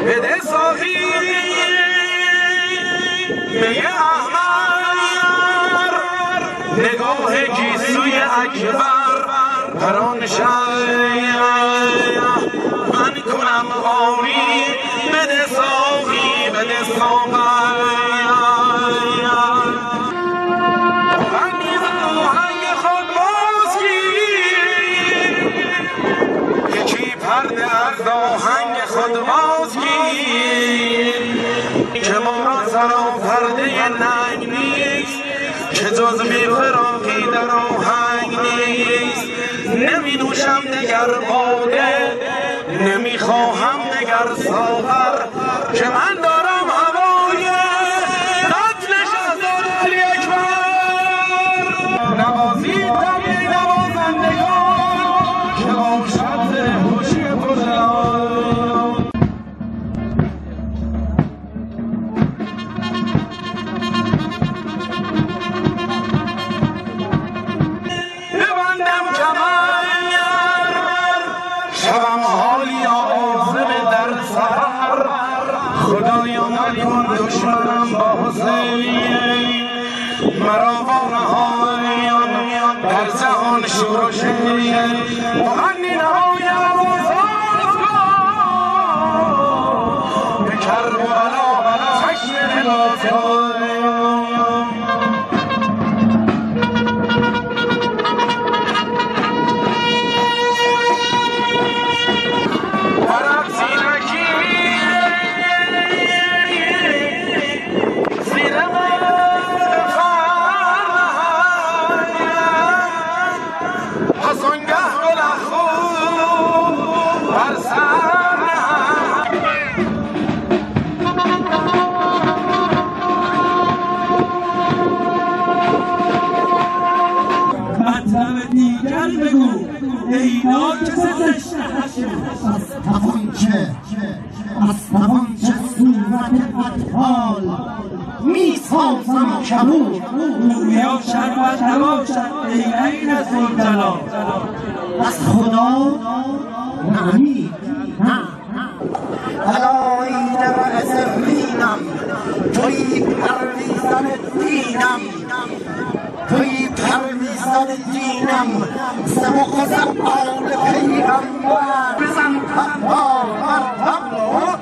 بده صافی می احمر نگاه گیسوی اکبر بران شهر من کنم آمی بده صافی بده صافی آهنگ خود بازگیر یکی پرده از آهنگ خود بازگیر که ما را سرا پرده ننگ نیست که جز میفراقی در آهنگ نیست نمی نوشم دگر باده نمی خواهم دگر ساغر که من دارم هوای قتل شهزاد علی اکبر نوازیدم ای نوازندگان که باشد هوشی پردران ببندم کمر شبم حالی آزم در سفر خدایا نکن دشمنم با حسین مرا با نهایان در جهان شور و شیر مغنی نهایم آزاد کن به کربلا چشم نگاه مطلب دیگر بگو اینا که زشته از توانچه صورت اطفال می سازم کبود گویا شربت نباشد ای عین ذوالجلال از خدا نمید نه علای رأس رینم توی پرویزن دینم توی پرویزن دینم سمخز آل پیغمبر بزن تنها بر تبلا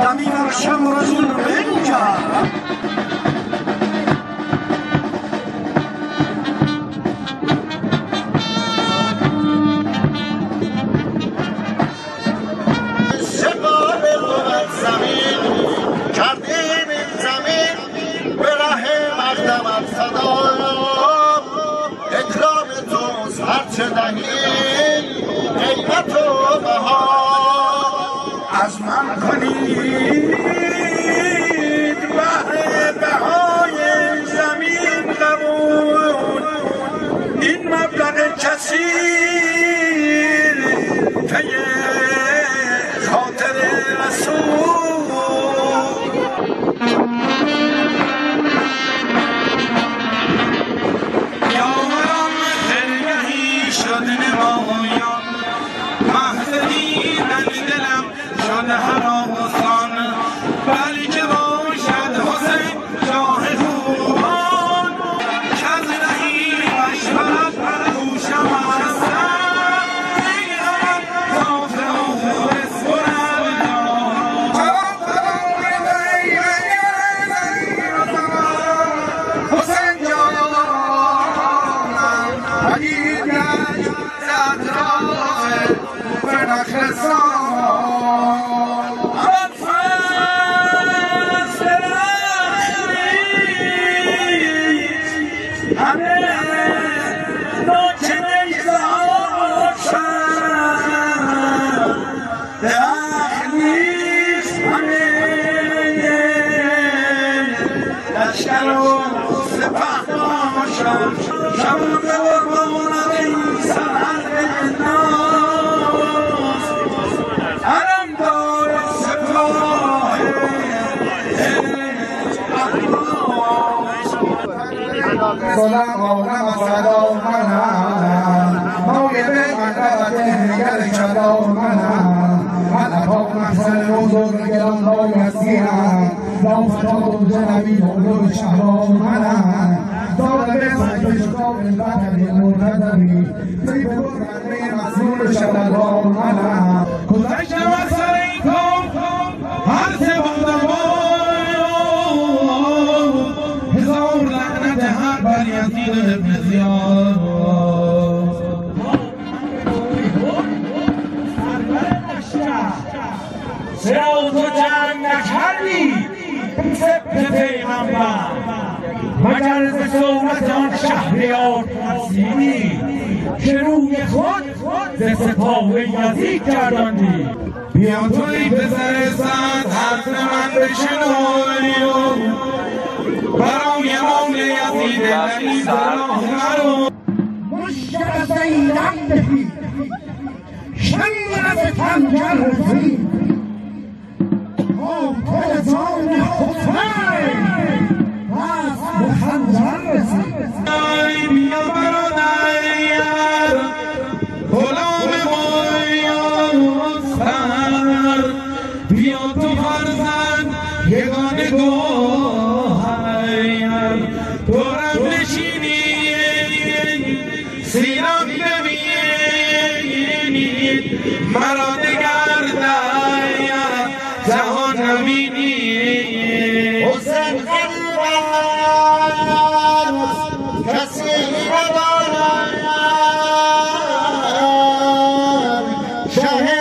دمیر شمرز البنجا قیمت و بها از من کنید بهر بهای زمین قبول این مبلغ کثیر پی خاطر رسول یاورم خرگهی شد نمایان شد هراسان بلکه باشد حسین شاه خوبان کز رهی مشورت بر دوشم هستم دیگرم کافر و بسپرم حسین جانم حدیدش زد راه فنخل صدق قولم صدا منم مویب منقبت نگر چدا منم محسن بزرگ گرانبار هستیم را فتاد جنبی دولو شهرام منم دارم به سنگ شکام البتری مرتدمی تی بگرده مسئول شبدام منم گذشتم از سر این کام هر سه بادم هزار لعنت هر بر یزید ابن زیاد چرا تو جنگ نکردی به پیغمبر مگر ز صورت آن شهریار ترسیدی که روی خود ز سپاه یزید گرداندی بیا توی پسر سعد حرف من بشنو برای مول یزید علی سلام نرو مشکل زینب بهی شنگ خنجر رسی قاتل زان حسین پس به خنجر رسی بیا برادر غلام مستر بیا تو فرزند یگانه گوهر دورم نشینی سیرم ببینید مرا دگر در جهان نبینی حسین غریبان کسی ندارد شه